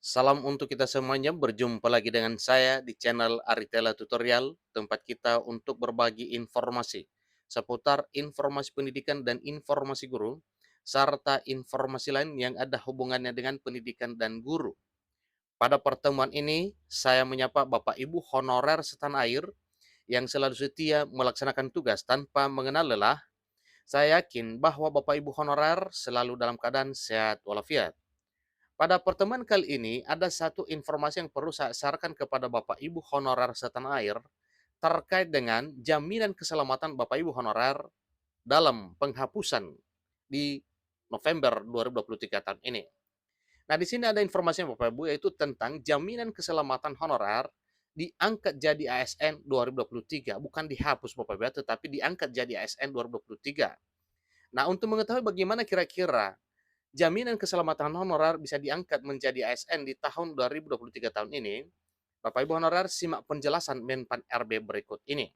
Salam untuk kita semuanya, berjumpa lagi dengan saya di channel Aritela Tutorial, tempat kita untuk berbagi informasi seputar informasi pendidikan dan informasi guru, serta informasi lain yang ada hubungannya dengan pendidikan dan guru. Pada pertemuan ini, saya menyapa Bapak Ibu honorer setanah air yang selalu setia melaksanakan tugas tanpa mengenal lelah. Saya yakin bahwa Bapak Ibu honorer selalu dalam keadaan sehat walafiat. Pada pertemuan kali ini, ada satu informasi yang perlu saya sarankan kepada Bapak Ibu honorer setanah air terkait dengan jaminan keselamatan Bapak Ibu honorer dalam penghapusan di November 2023 tahun ini. Nah, di sini ada informasi Bapak Ibu yaitu tentang jaminan keselamatan honorer diangkat jadi ASN 2023, bukan dihapus Bapak Ibu ya, tetapi diangkat jadi ASN 2023. Nah, untuk mengetahui bagaimana kira-kira jaminan keselamatan honorer bisa diangkat menjadi ASN di tahun 2023 tahun ini, Bapak Ibu honorer simak penjelasan Menpan RB berikut ini.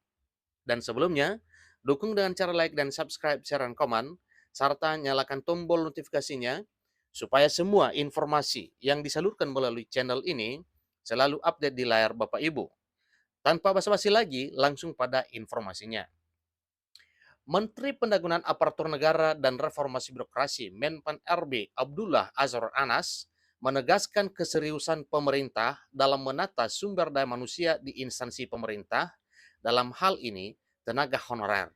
Dan sebelumnya, dukung dengan cara like dan subscribe, share, dan komen, serta nyalakan tombol notifikasinya, supaya semua informasi yang disalurkan melalui channel ini selalu update di layar Bapak Ibu. Tanpa basa-basi lagi, langsung pada informasinya. Menteri Pendagunan Aparatur Negara dan Reformasi Birokrasi Menpan RB Abdullah Azhar Anas menegaskan keseriusan pemerintah dalam menata sumber daya manusia di instansi pemerintah, dalam hal ini tenaga honorer.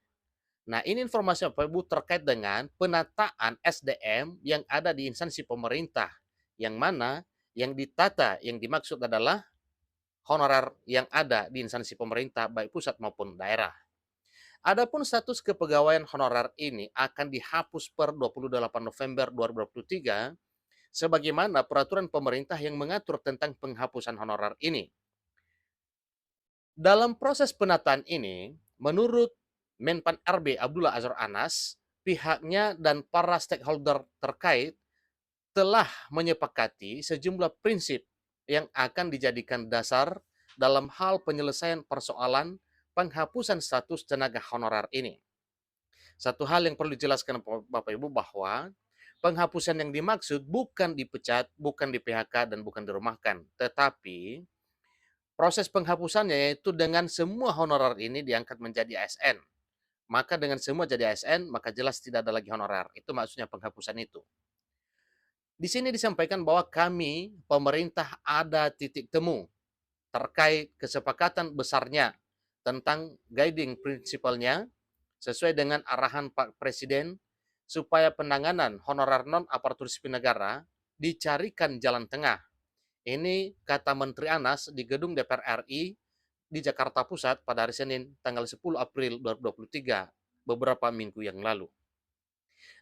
Nah, ini informasi Bapak Ibu terkait dengan penataan SDM yang ada di instansi pemerintah, yang mana yang ditata, yang dimaksud adalah honorer yang ada di instansi pemerintah baik pusat maupun daerah. Adapun status kepegawaian honorer ini akan dihapus per 28 November 2023 sebagaimana peraturan pemerintah yang mengatur tentang penghapusan honorer ini. Dalam proses penataan ini, menurut Menpan RB Abdullah Azhar Anas, pihaknya dan para stakeholder terkait telah menyepakati sejumlah prinsip yang akan dijadikan dasar dalam hal penyelesaian persoalan penghapusan status tenaga honorer ini. Satu hal yang perlu dijelaskan Bapak Ibu bahwa penghapusan yang dimaksud bukan dipecat, bukan di PHK, dan bukan dirumahkan. Tetapi proses penghapusannya yaitu dengan semua honorer ini diangkat menjadi ASN. Maka dengan semua jadi ASN, maka jelas tidak ada lagi honorer. Itu maksudnya penghapusan itu. Di sini disampaikan bahwa kami, pemerintah, ada titik temu terkait kesepakatan besarnya tentang guiding prinsipalnya sesuai dengan arahan Pak Presiden supaya penanganan honorer non aparatur sipil negara dicarikan jalan tengah. Ini kata Menteri Anas di gedung DPR RI di Jakarta Pusat pada hari Senin tanggal 10 April 2023 beberapa minggu yang lalu.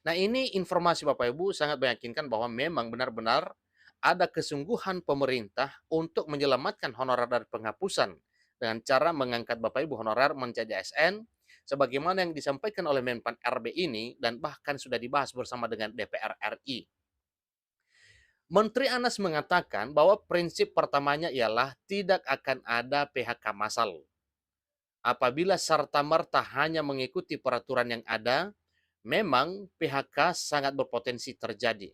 Nah, ini informasi Bapak Ibu sangat meyakinkan bahwa memang benar-benar ada kesungguhan pemerintah untuk menyelamatkan honorer dari penghapusan dengan cara mengangkat Bapak Ibu honorer menjadi ASN sebagaimana yang disampaikan oleh Menpan RB ini dan bahkan sudah dibahas bersama dengan DPR RI. Menteri Anas mengatakan bahwa prinsip pertamanya ialah tidak akan ada PHK massal. Apabila serta-merta hanya mengikuti peraturan yang ada, memang PHK sangat berpotensi terjadi.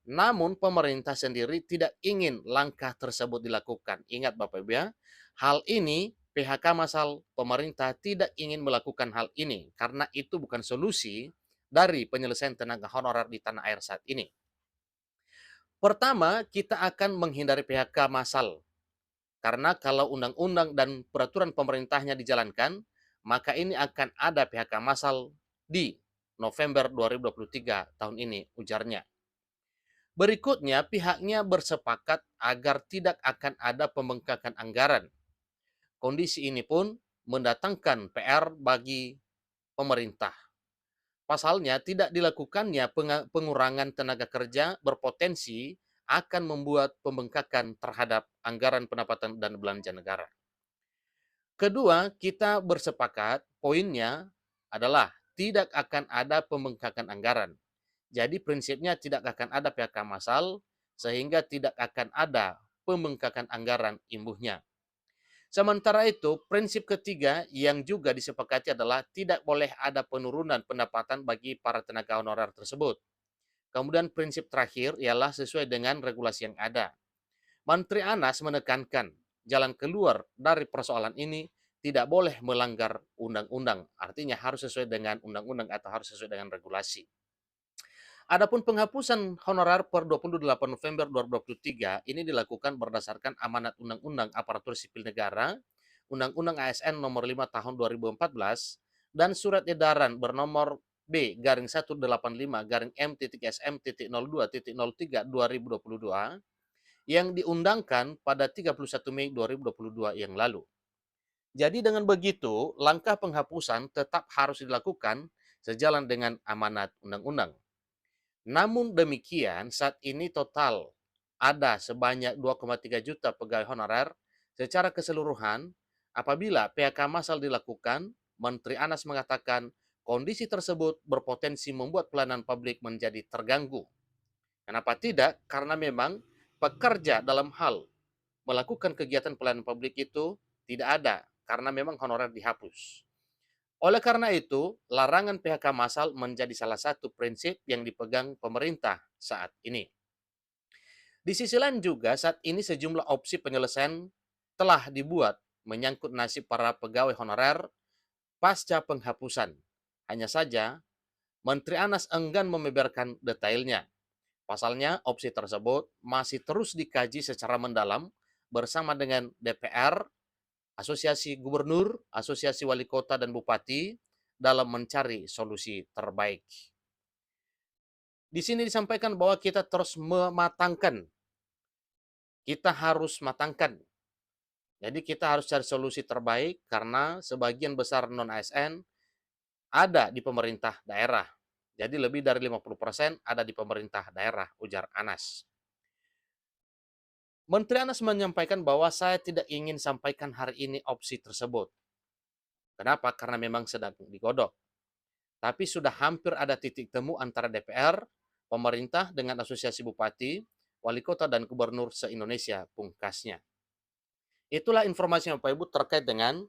Namun pemerintah sendiri tidak ingin langkah tersebut dilakukan. Ingat Bapak Ibu ya, hal ini PHK massal pemerintah tidak ingin melakukan hal ini karena itu bukan solusi dari penyelesaian tenaga honorer di tanah air saat ini. Pertama, kita akan menghindari PHK massal karena kalau undang-undang dan peraturan pemerintahnya dijalankan, maka ini akan ada PHK massal di November 2023 tahun ini, ujarnya. Berikutnya, pihaknya bersepakat agar tidak akan ada pembengkakan anggaran. Kondisi ini pun mendatangkan PR bagi pemerintah. Pasalnya, tidak dilakukannya pengurangan tenaga kerja berpotensi akan membuat pembengkakan terhadap anggaran pendapatan dan belanja negara. Kedua, kita bersepakat poinnya adalah tidak akan ada pembengkakan anggaran. Jadi prinsipnya tidak akan ada PHK massal sehingga tidak akan ada pembengkakan anggaran imbuhnya. Sementara itu, prinsip ketiga yang juga disepakati adalah tidak boleh ada penurunan pendapatan bagi para tenaga honorer tersebut. Kemudian prinsip terakhir ialah sesuai dengan regulasi yang ada. Menteri Anas menekankan jalan keluar dari persoalan ini tidak boleh melanggar undang-undang, artinya harus sesuai dengan undang-undang atau harus sesuai dengan regulasi. Adapun penghapusan honorer per 28 November 2023 ini dilakukan berdasarkan amanat Undang-Undang Aparatur Sipil Negara, Undang-Undang ASN Nomor 5 Tahun 2014, dan Surat Edaran bernomor B-185-M.SM.02.03 2022 yang diundangkan pada 31 Mei 2022 yang lalu. Jadi dengan begitu, langkah penghapusan tetap harus dilakukan sejalan dengan amanat undang-undang. Namun demikian, saat ini total ada sebanyak 2,3 juta pegawai honorer secara keseluruhan. Apabila PHK massal dilakukan, Menteri Anas mengatakan kondisi tersebut berpotensi membuat pelayanan publik menjadi terganggu. Kenapa tidak? Karena memang pekerja dalam hal melakukan kegiatan pelayanan publik itu tidak ada, karena memang honorer dihapus. Oleh karena itu, larangan PHK massal menjadi salah satu prinsip yang dipegang pemerintah saat ini. Di sisi lain juga, saat ini sejumlah opsi penyelesaian telah dibuat menyangkut nasib para pegawai honorer pasca penghapusan. Hanya saja, Menteri Anas enggan membeberkan detailnya. Pasalnya, opsi tersebut masih terus dikaji secara mendalam bersama dengan DPR, Asosiasi Gubernur, Asosiasi Wali Kota dan Bupati dalam mencari solusi terbaik. Di sini disampaikan bahwa kita terus mematangkan, kita harus matangkan. Jadi kita harus cari solusi terbaik karena sebagian besar non-ASN ada di pemerintah daerah. Jadi lebih dari 50% ada di pemerintah daerah, ujar Anas. Menteri Anas menyampaikan bahwa saya tidak ingin sampaikan hari ini opsi tersebut. Kenapa? Karena memang sedang digodok. Tapi sudah hampir ada titik temu antara DPR, pemerintah dengan asosiasi bupati, wali kota, dan gubernur se-Indonesia, pungkasnya. Itulah informasi Bapak Ibu terkait dengan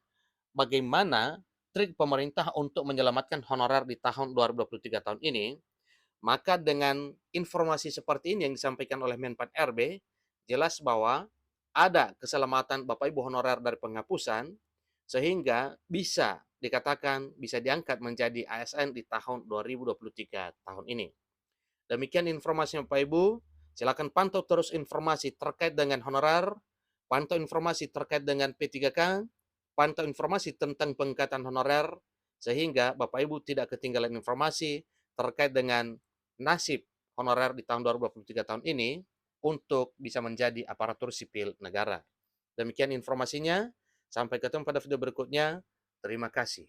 bagaimana trik pemerintah untuk menyelamatkan honorer di tahun 2023 tahun ini. Maka dengan informasi seperti ini yang disampaikan oleh Menpan RB, jelas bahwa ada keselamatan Bapak Ibu honorer dari penghapusan, sehingga bisa dikatakan bisa diangkat menjadi ASN di tahun 2023 tahun ini. Demikian informasi Bapak Ibu, silakan pantau terus informasi terkait dengan honorer, pantau informasi terkait dengan P3K, pantau informasi tentang pengangkatan honorer, sehingga Bapak Ibu tidak ketinggalan informasi terkait dengan nasib honorer di tahun 2023 tahun ini untuk bisa menjadi aparatur sipil negara. Demikian informasinya, sampai ketemu pada video berikutnya. Terima kasih.